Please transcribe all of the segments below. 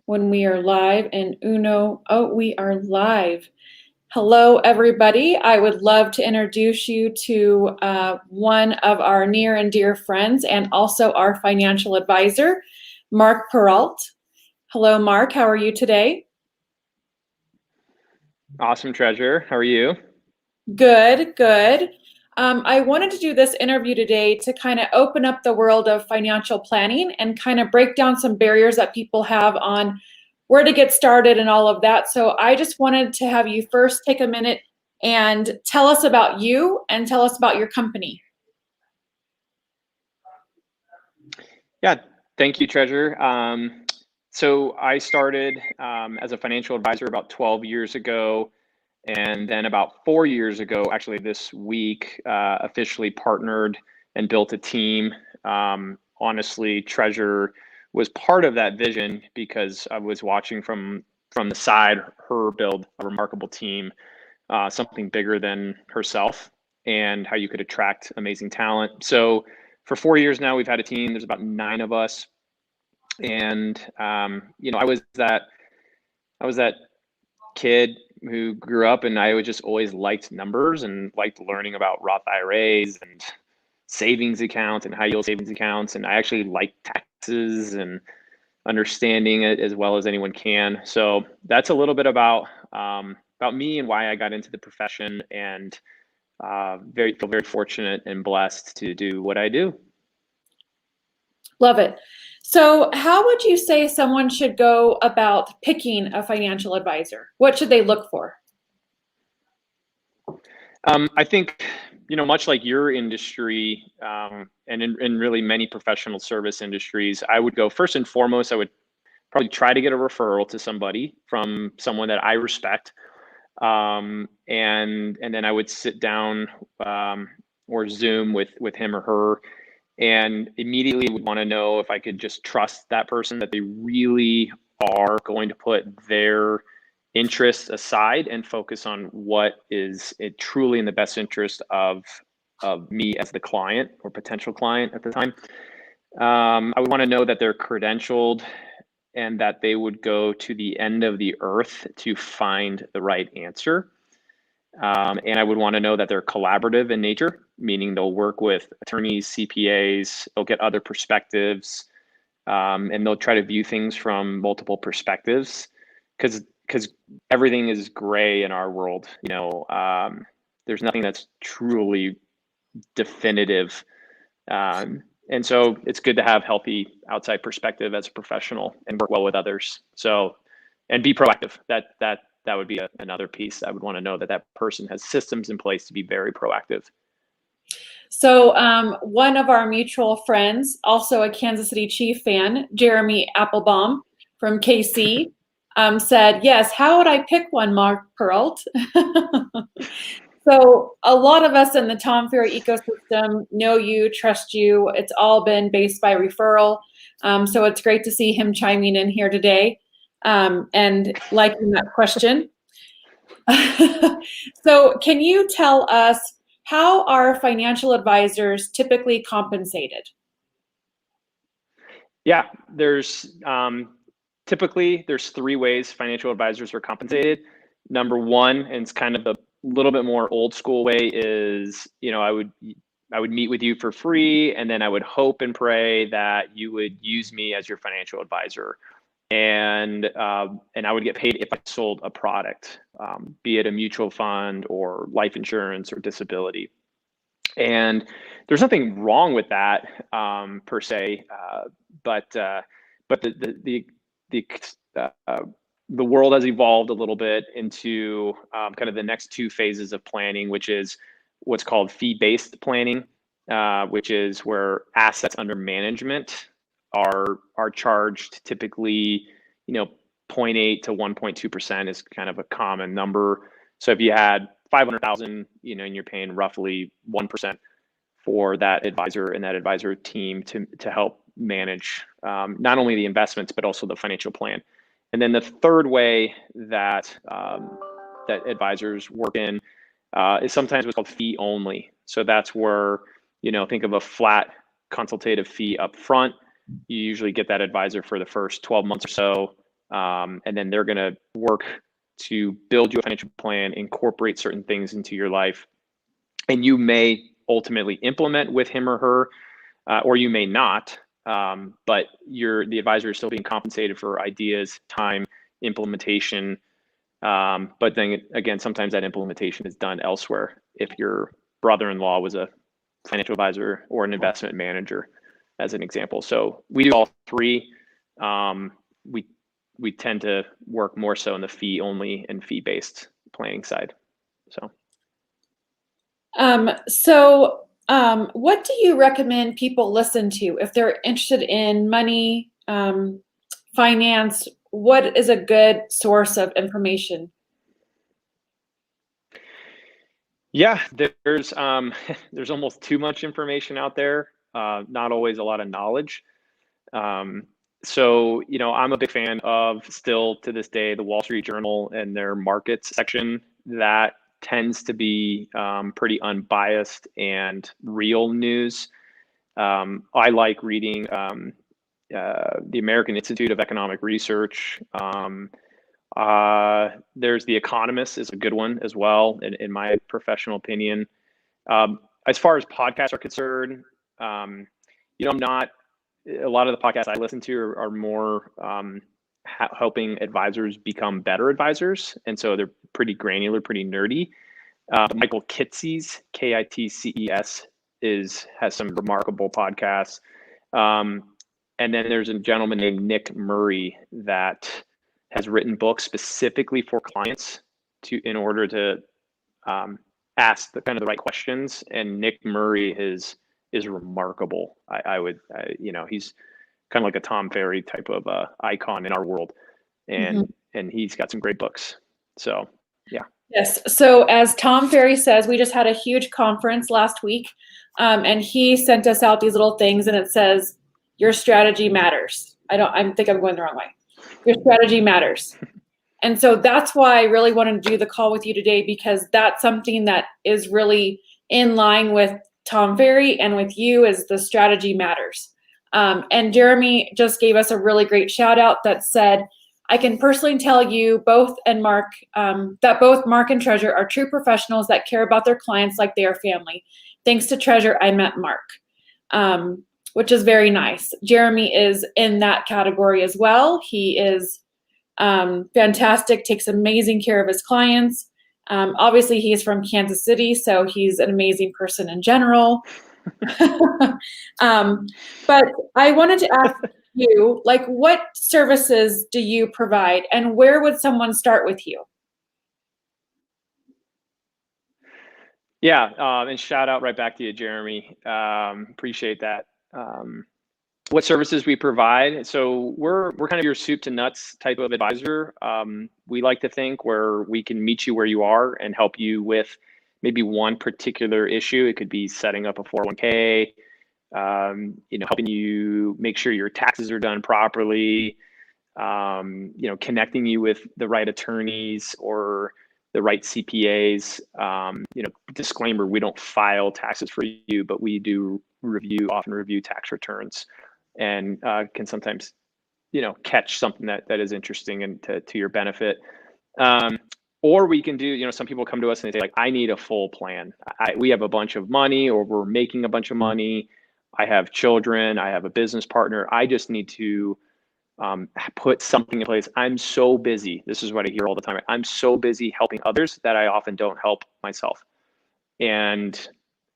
when we are live and we are live. Hello, everybody. I would love to introduce you to one of our near and dear friends and also our financial advisor, Mark Perrault. Hello, Mark. How are you today? Awesome, Treasurer. How are you? Good, good. I wanted to do this interview today to kind of open up the world of financial planning and kind of break down some barriers that people have on where to get started and all of that. So I just wanted to have you first take a minute and tell us about you and tell us about your company. Yeah, thank you, Treasurer. So I started as a financial advisor about 12 years ago. And then about 4 years ago, actually this week, officially partnered and built a team. Honestly, Treasurer was part of that vision because I was watching from the side her build a remarkable team, something bigger than herself, and how you could attract amazing talent. So for 4 years now, we've had a team. There's about 9 of us, and I was that kid who grew up, and I just always liked numbers and liked learning about Roth IRAs and savings accounts and high yield savings accounts. And I actually like taxes and understanding it as well as anyone can. So that's a little bit about me and why I got into the profession, and feel very fortunate and blessed to do what I do. Love it. So how would you say someone should go about picking a financial advisor? What should they look for? I think, much like your industry, and in really many professional service industries, I would go first and foremost, I would probably try to get a referral to somebody from someone that I respect. And then I would sit down or Zoom with him or her, and immediately would want to know if I could just trust that person, that they really are going to put their interests aside and focus on what is truly in the best interest of me as the client or potential client at the time. I would want to know that they're credentialed and that they would go to the end of the earth to find the right answer. And I would want to know that they're collaborative in nature, meaning they'll work with attorneys, CPAs, they'll get other perspectives, and they'll try to view things from multiple perspectives, because everything is gray in our world. There's nothing that's truly definitive. And so it's good to have healthy outside perspective as a professional and work well with others. So, and be proactive. That would be another piece. I would want to know that person has systems in place to be very proactive. So one of our mutual friends, also a Kansas City Chief fan, Jeremy Applebaum from KC, said, yes, how would I pick one, Mark Perrault? So a lot of us in the Tom Ferry ecosystem know you, trust you. It's all been based by referral. So it's great to see him chiming in here today and liking that question. So can you tell us, how are financial advisors typically compensated? Yeah, there's typically 3 ways financial advisors are compensated. Number one, and it's kind of a little bit more old school way, is I would meet with you for free, and then I would hope and pray that you would use me as your financial advisor, and I would get paid if I sold a product, be it a mutual fund or life insurance or disability. And there's nothing wrong with that per se, but the world has evolved a little bit into kind of the next 2 phases of planning, which is what's called fee-based planning, which is where assets under management are charged typically, 0.8 to 1.2% is kind of a common number. So if you had 500,000, and you're paying roughly 1% for that advisor and that advisor team to help manage not only the investments but also the financial plan. And then the third way that that advisors work in is sometimes what's called fee only. So that's where, think of a flat consultative fee up front. You usually get that advisor for the first 12 months or so. And then they're going to work to build you a financial plan, incorporate certain things into your life. And you may ultimately implement with him or her, or you may not. But the advisor is still being compensated for ideas, time, implementation. But then again, sometimes that implementation is done elsewhere. If your brother-in-law was a financial advisor or an investment manager, as an example. So we do all three. We tend to work more so in the fee only and fee based planning side. So. What do you recommend people listen to if they're interested in money, finance? What is a good source of information? Yeah, there's almost too much information out there. Not always a lot of knowledge. So, I'm a big fan of, still to this day, the Wall Street Journal and their markets section. That tends to be pretty unbiased and real news. I like reading the American Institute of Economic Research. There's The Economist is a good one as well, in my professional opinion. As far as podcasts are concerned, I'm not. A lot of the podcasts I listen to are more helping advisors become better advisors, and so they're pretty granular, pretty nerdy. Michael Kitces, Kitces, has some remarkable podcasts, and then there's a gentleman named Nick Murray that has written books specifically for clients in order to ask the right questions. And Nick Murray is remarkable. He's kind of like a Tom Ferry type of icon in our world, and he's got some great books. So yeah. Yes. So as Tom Ferry says, we just had a huge conference last week, and he sent us out these little things, and it says, "Your strategy matters." I think I'm going the wrong way. Your strategy matters. And so that's why I really wanted to do the call with you today, because that's something that is really in line with Tom Ferry and with you, is the strategy matters. And Jeremy just gave us a really great shout out that said, "I can personally tell you both and Mark that both Mark and Treasure are true professionals that care about their clients like they are family. Thanks to Treasure, I met Mark," which is very nice. Jeremy is in that category as well. He is fantastic, takes amazing care of his clients. Obviously, he's from Kansas City, so he's an amazing person in general. But I wanted to ask you, what services do you provide, and where would someone start with you? Yeah, and shout out right back to you, Jeremy. Appreciate that. What services we provide? So we're kind of your soup to nuts type of advisor. We like to think where we can meet you where you are and help you with maybe one particular issue. It could be setting up a 401k, helping you make sure your taxes are done properly, connecting you with the right attorneys or the right CPAs. Disclaimer, we don't file taxes for you, but we do often review tax returns, and can sometimes, catch something that is interesting and to your benefit. Or we can do, some people come to us and they say, I need a full plan. We have a bunch of money, or we're making a bunch of money. I have children. I have a business partner. I just need to put something in place. I'm so busy. This is what I hear all the time. I'm so busy helping others that I often don't help myself. And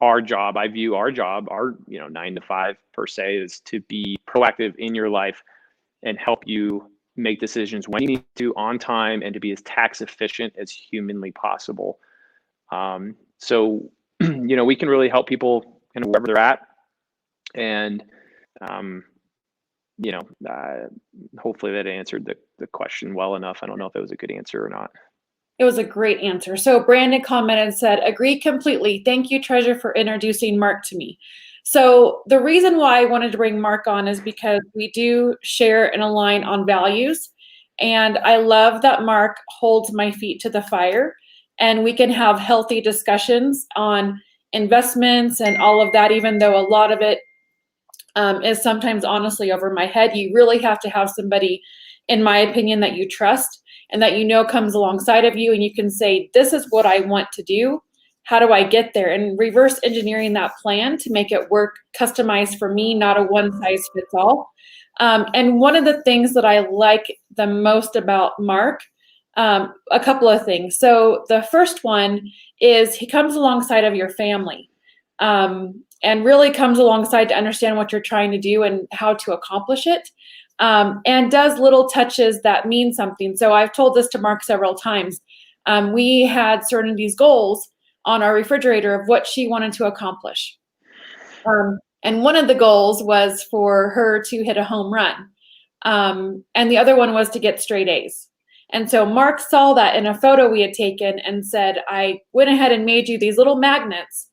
I view our job, 9 to 5 per se, is to be proactive in your life and help you make decisions when you need to, on time, and to be as tax efficient as humanly possible. So, we can really help people kind of wherever they're at. And, hopefully that answered the question well enough. I don't know if it was a good answer or not. It was a great answer. So Brandon commented and said, "Agree completely. Thank you, Treasure, for introducing Mark to me." So the reason why I wanted to bring Mark on is because we do share and align on values. And I love that Mark holds my feet to the fire, and we can have healthy discussions on investments and all of that, even though a lot of it is sometimes honestly over my head. You really have to have somebody in my opinion, that you trust and that you know comes alongside of you, and you can say, this is what I want to do. How do I get there? And reverse engineering that plan to make it work customized for me, not a one size fits all. And one of the things that I like the most about Mark, a couple of things. So the first one is he comes alongside of your family, and really comes alongside to understand what you're trying to do and how to accomplish it, and does little touches that mean something. So I've told this to Mark several times. We had Serenity's goals on our refrigerator of what she wanted to accomplish. And one of the goals was for her to hit a home run. And the other one was to get straight A's. And so Mark saw that in a photo we had taken and said, I went ahead and made you these little magnets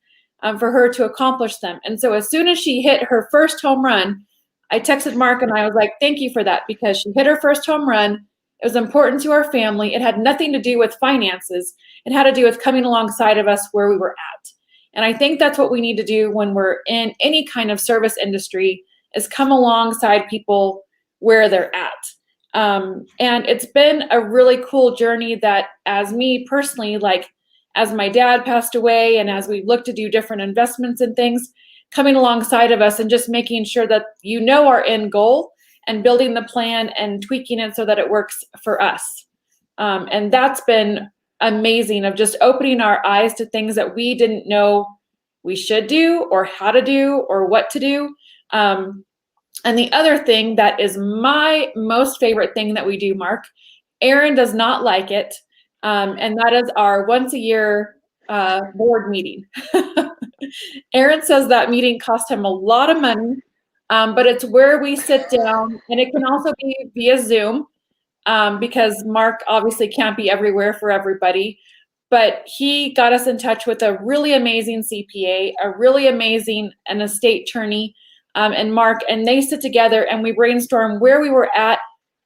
for her to accomplish them. And so as soon as she hit her first home run, I texted Mark and I was like, thank you for that, because she hit her first home run. It was important to our family. It had nothing to do with finances. It had to do with coming alongside of us where we were at. And I think that's what we need to do when we're in any kind of service industry, is come alongside people where they're at. And it's been a really cool journey that, as me personally, like as my dad passed away and as we look to do different investments and things, coming alongside of us and just making sure that you know our end goal and building the plan and tweaking it so that it works for us. And that's been amazing, of just opening our eyes to things that we didn't know we should do or how to do or what to do. And the other thing that is my most favorite thing that we do, Mark, Aaron does not like it, and that is our once a year board meeting. Aaron says that meeting cost him a lot of money, but it's where we sit down, and it can also be via Zoom, because Mark obviously can't be everywhere for everybody. But he got us in touch with a really amazing CPA, a really amazing an estate attorney, and Mark, and they sit together and we brainstorm where we were at,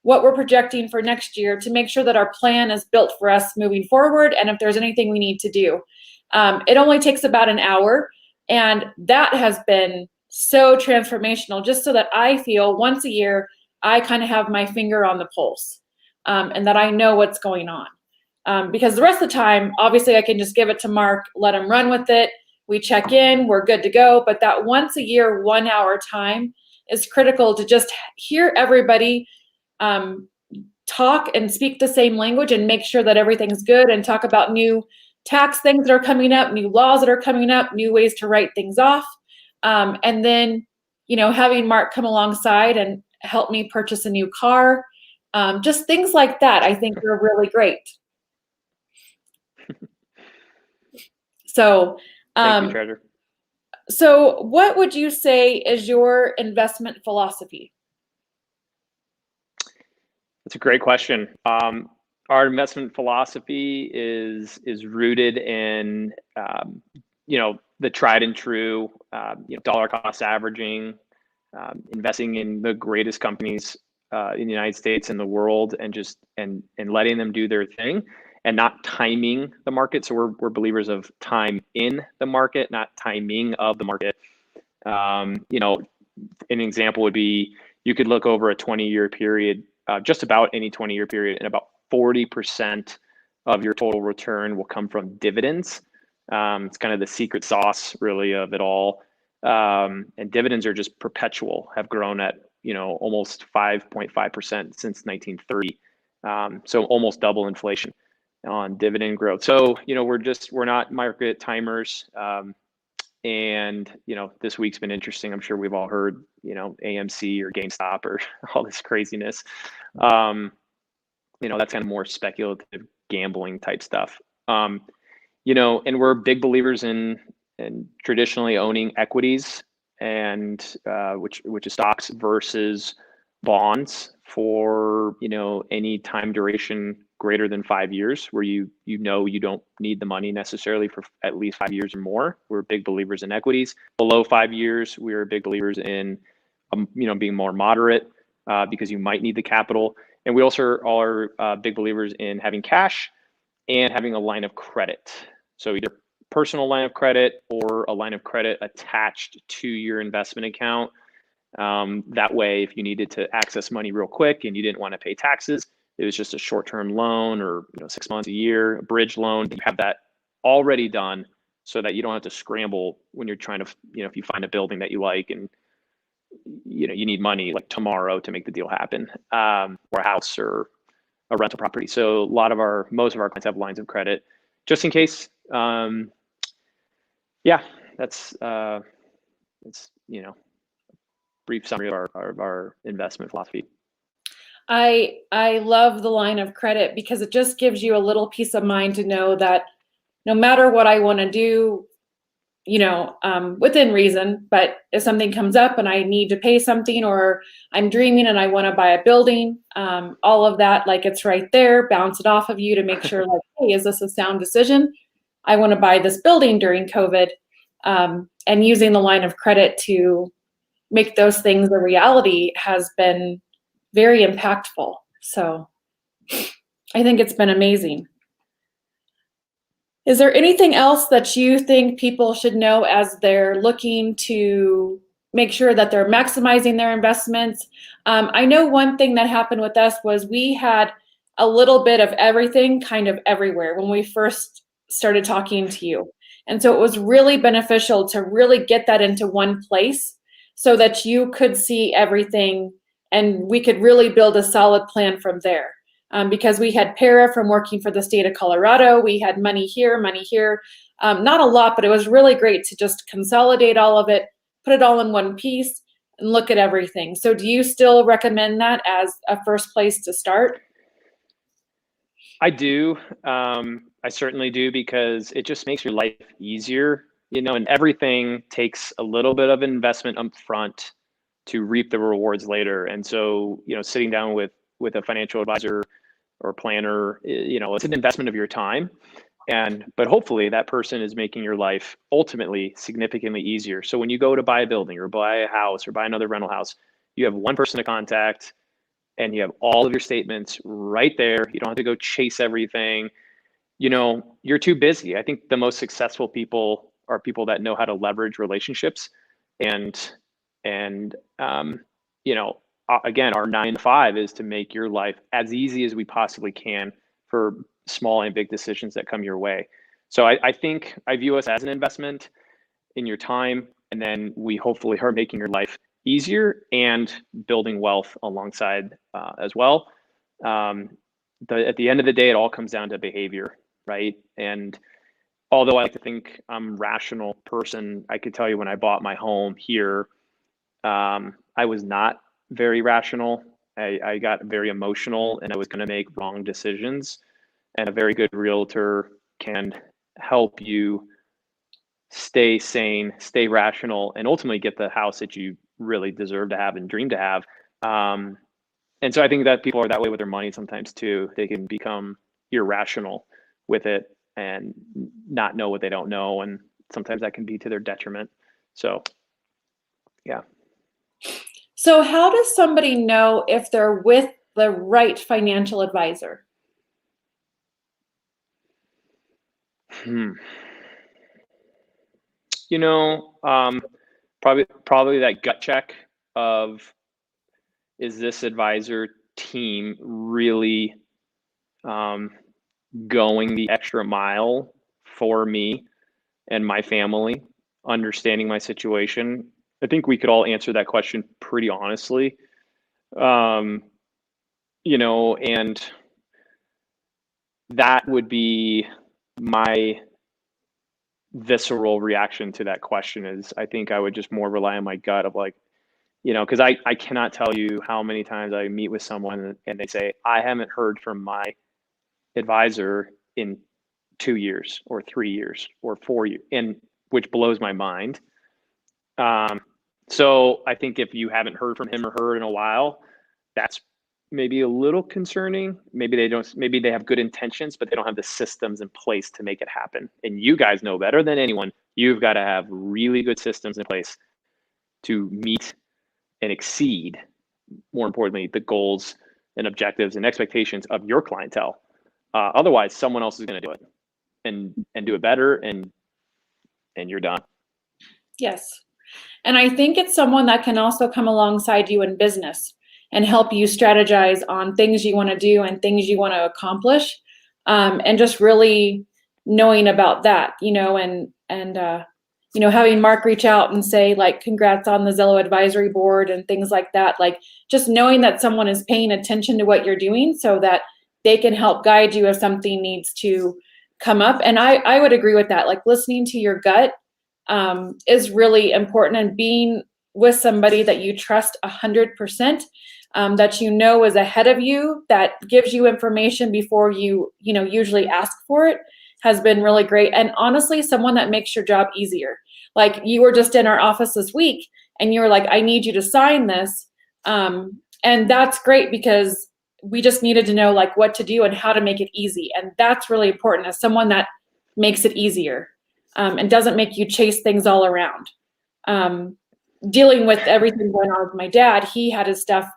what we're projecting for next year, to make sure that our plan is built for us moving forward, and if there's anything we need to do. It only takes about an hour, and that has been so transformational, just so that I feel once a year I kind of have my finger on the pulse, and that I know what's going on. Because the rest of the time, obviously, I can just give it to Mark, let him run with it. We check in, we're good to go. But that once a year, 1 hour time is critical, to just hear everybody talk and speak the same language and make sure that everything's good, and talk about new tax things that are coming up, new laws that are coming up, new ways to write things off. And then, having Mark come alongside and help me purchase a new car, just things like that, I think are really great. So, Thank you, Treasure. So what would you say is your investment philosophy? That's a great question. Our investment philosophy is rooted in the tried and true dollar cost averaging, investing in the greatest companies in the United States and the world, and just and letting them do their thing, and not timing the market. So we're believers of time in the market, not timing of the market. An example would be, you could look over a 20-year period, just about any 20-year period, and about 40% of your total return will come from dividends. It's kind of the secret sauce, really, of it all. And dividends are just perpetual, have grown at almost 5.5% since 1930. So almost double inflation on dividend growth. So we're not market timers. And this week's been interesting. I'm sure we've all heard AMC or GameStop or all this craziness. That's kind of more speculative gambling type stuff. And we're big believers in traditionally owning equities, and which is stocks versus bonds for any time duration greater than 5 years, where you don't need the money necessarily for at least 5 years or more. We're big believers in equities. Below 5 years, we are big believers in being more moderate, because you might need the capital. And we also are big believers in having cash and having a line of credit. So either personal line of credit or a line of credit attached to your investment account. That way, if you needed to access money real quick and you didn't want to pay taxes, it was just a short-term loan or 6 months, a year, a bridge loan. You have that already done so that you don't have to scramble when you're trying to, if you find a building that you like and you need money like tomorrow to make the deal happen, or a house or a rental property. So most of our clients have lines of credit just in case. Yeah, that's brief summary of our investment philosophy. I love the line of credit because it just gives you a little peace of mind to know that no matter what I want to do, within reason, but if something comes up and I need to pay something, or I'm dreaming and I want to buy a building, all of that, like, it's right there, bounce it off of you to make sure, like, hey, is this a sound decision? I want to buy this building during COVID, and using the line of credit to make those things a reality has been very impactful. So I think it's been amazing. Is there anything else that you think people should know as they're looking to make sure that they're maximizing their investments? I know one thing that happened with us was we had a little bit of everything kind of everywhere when we first started talking to you. And so it was really beneficial to really get that into one place so that you could see everything and we could really build a solid plan from there. Because we had para from working for the state of Colorado. We had money here, not a lot, but it was really great to just consolidate all of it, put it all in one piece, and look at everything. So do you still recommend that as a first place to start? I do. I certainly do, because it just makes your life easier, and everything takes a little bit of investment up front to reap the rewards later. And so, sitting down with a financial advisor or planner, it's an investment of your time. But hopefully that person is making your life ultimately significantly easier. So when you go to buy a building or buy a house or buy another rental house, you have one person to contact and you have all of your statements right there. You don't have to go chase everything. You're too busy. I think the most successful people are people that know how to leverage relationships and again, our 9 to 5 is to make your life as easy as we possibly can for small and big decisions that come your way. So I think I view us as an investment in your time, and then we hopefully are making your life easier and building wealth alongside as well. At the end of the day, it all comes down to behavior, right? And although I like to think I'm a rational person, I could tell you when I bought my home here, I was not very rational. I got very emotional and I was going to make wrong decisions. And a very good realtor can help you stay sane, stay rational, and ultimately get the house that you really deserve to have and dream to have. And so I think that people are that way with their money sometimes too. They can become irrational with it and not know what they don't know. And sometimes that can be to their detriment. So, yeah. So how does somebody know if they're with the right financial advisor? Probably that gut check of, is this advisor team really going the extra mile for me and my family, understanding my situation? I think we could all answer that question pretty honestly. And that would be my visceral reaction to that question. Is I think I would just more rely on my gut of like, because I cannot tell you how many times I meet with someone and they say, I haven't heard from my advisor in 2 years or 3 years or 4 years, and which blows my mind. So I think if you haven't heard from him or her in a while, that's maybe a little concerning. Maybe they have good intentions, but they don't have the systems in place to make it happen. And you guys know better than anyone, you've got to have really good systems in place to meet and exceed, more importantly, the goals and objectives and expectations of your clientele. Otherwise, someone else is going to do it and do it better, and you're done. Yes. And I think it's someone that can also come alongside you in business and help you strategize on things you want to do and things you want to accomplish. And just really knowing about that, having Mark reach out and say, like, congrats on the Zillow advisory board and things like that. Like, just knowing that someone is paying attention to what you're doing so that they can help guide you if something needs to come up. And I would agree with that. Like, listening to your gut is really important, and being with somebody that you trust 100%, that is ahead of you, that gives you information before you usually ask for it, has been really great. And honestly, someone that makes your job easier. Like, you were just in our office this week and you were like, I need you to sign this. And that's great because we just needed to know like what to do and how to make it easy. And that's really important, as someone that makes it easier, and doesn't make you chase things all around. Dealing with everything going on with my dad, he had his stuff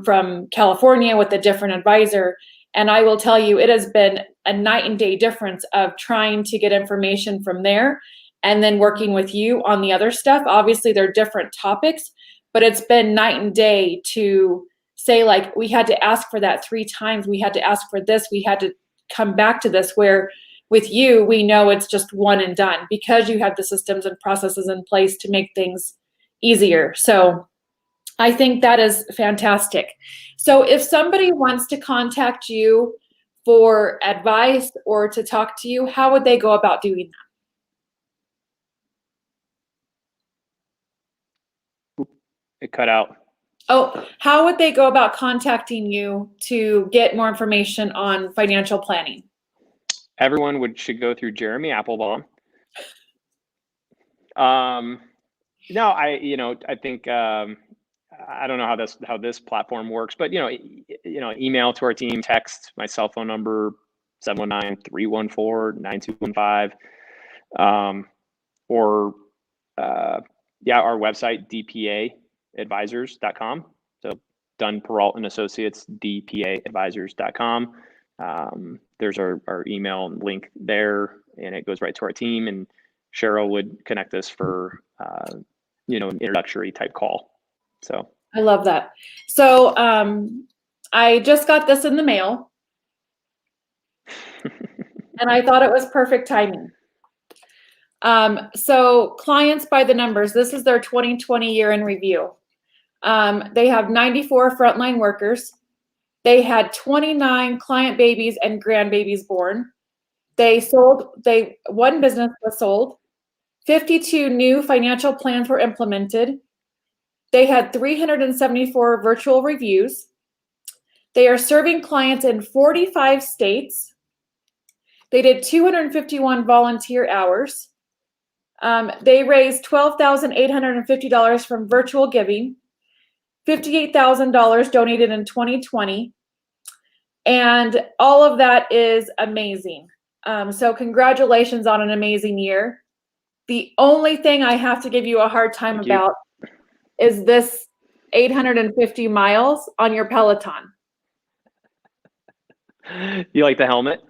from California with a different advisor. And I will tell you, it has been a night and day difference of trying to get information from there and then working with you on the other stuff. Obviously, they're different topics, but it's been night and day to say, like, we had to ask for that 3 times. We had to ask for this. We had to come back to this, where with you, we know it's just one and done because you have the systems and processes in place to make things easier. So I think that is fantastic. So if somebody wants to contact you for advice or to talk to you, how would they go about doing that? It cut out. Oh, how would they go about contacting you to get more information on financial planning? Everyone should go through Jeremy Applebaum. No, I think I don't know how this platform works, but email to our team, text my cell phone number 719-314-9215, or our website dpaadvisors.com. So Dunn, Perrault and Associates, dpaadvisors.com. There's our email link there, and it goes right to our team, and Cheryl would connect us for an introductory type call. So I love that. So I just got this in the mail and I thought it was perfect timing. So clients by the numbers, this is their 2020 year in review. They have 94 frontline workers. They had 29 client babies and grandbabies born. One business was sold. 52 new financial plans were implemented. They had 374 virtual reviews. They are serving clients in 45 states. They did 251 volunteer hours. They raised $12,850 from virtual giving, $58,000 donated in 2020. And all of that is amazing. So congratulations on an amazing year. The only thing I have to give you a hard time about is this 850 miles on your Peloton. You like the helmet?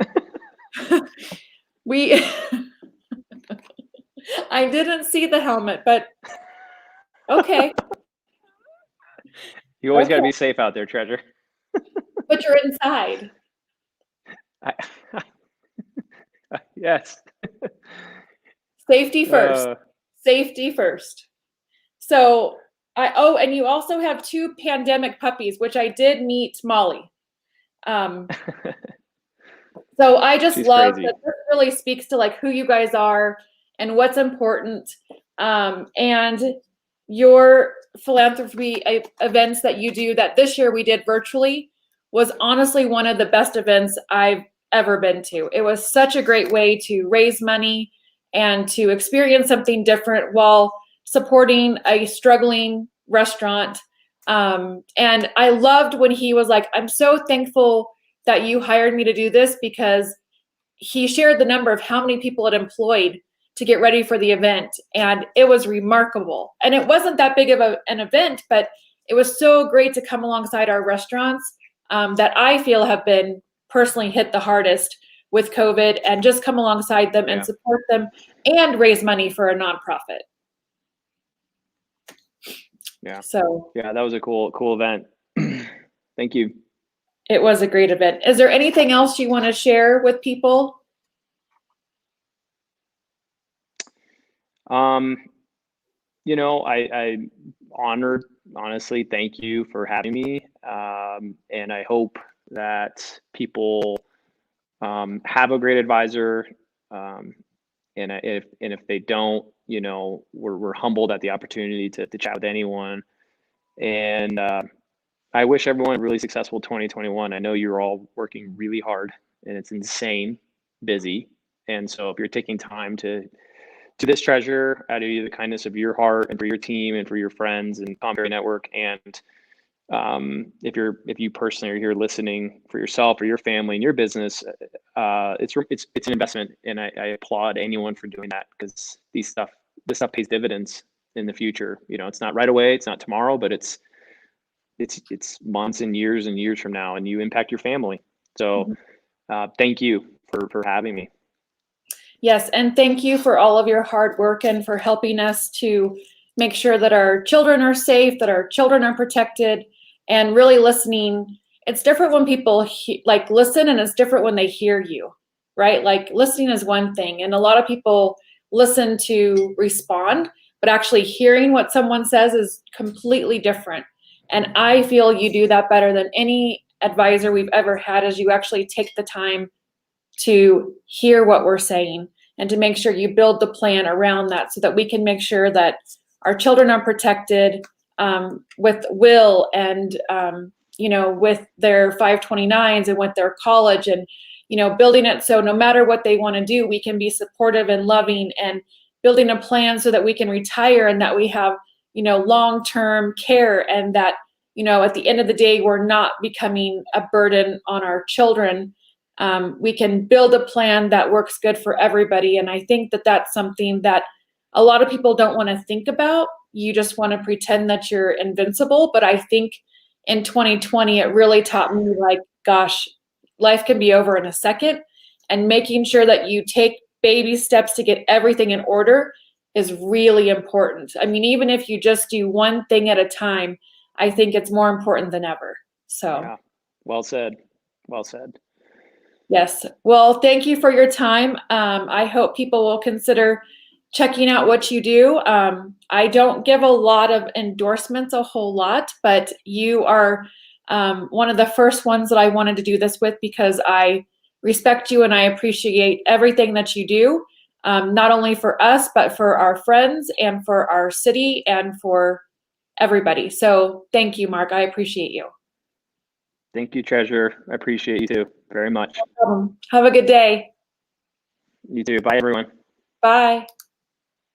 I didn't see the helmet, but okay. You always got to be safe out there, Treasure. But you're inside. Yes. Safety first. Safety first. So and you also have 2 pandemic puppies, which I did meet Molly. So I just love that this really speaks to like who you guys are and what's important. And your philanthropy events that you do, that this year we did virtually, was honestly one of the best events I've ever been to. It was such a great way to raise money and to experience something different while supporting a struggling restaurant. And I loved when he was like, I'm so thankful that you hired me to do this, because he shared the number of how many people it employed to get ready for the event. And it was remarkable. And it wasn't that big of an event, but it was so great to come alongside our restaurants that I feel have been personally hit the hardest with COVID, and just come alongside them and support them and raise money for a nonprofit. Yeah. So Yeah, that was a cool event. Thank you. it was a great event. Is there anything else you want to share with people? I honored, honestly, thank you for having me. And I hope that people have a great advisor. And if they don't, we're humbled at the opportunity to chat with anyone. And I wish everyone a really successful 2021. I know you're all working really hard and it's insane busy. And so if you're taking time to do this treasure out of the kindness of your heart and for your team and for your friends and Comberry Network, and if you personally are here listening for yourself or your family and your business, it's an investment, and I applaud anyone for doing that, because this stuff pays dividends in the future. It's not right away, it's not tomorrow, but it's months and years from now, and you impact your family. So thank you for having me. Yes, and thank you for all of your hard work and for helping us to make sure that our children are safe, that our children are protected, and really listening. It's different when people listen, and it's different when they hear you, right? Like, listening is one thing, and a lot of people listen to respond, but actually hearing what someone says is completely different. And I feel you do that better than any advisor we've ever had, as you actually take the time to hear what we're saying and to make sure you build the plan around that, so that we can make sure that our children are protected with will and with their 529s and with their college, and building it so no matter what they want to do, we can be supportive and loving, and building a plan so that we can retire and that we have long-term care, and that at the end of the day we're not becoming a burden on our children. We can build a plan that works good for everybody. And I think that that's something that a lot of people don't want to think about. You just want to pretend that you're invincible. But I think in 2020, it really taught me, like, gosh, life can be over in a second. And making sure that you take baby steps to get everything in order is really important. I mean, even if you just do one thing at a time, I think it's more important than ever. So, yeah, well said. Well said. yes. Well, thank you for your time. I hope people will consider checking out what you do. I don't give a lot of endorsements, a whole lot, but you are one of the first ones that I wanted to do this with, because I respect you and I appreciate everything that you do, not only for us, but for our friends and for our city and for everybody. So thank you, Mark. I appreciate you. Thank you, Treasure. I appreciate you too very much. Have a good day. You too. Bye, everyone. Bye.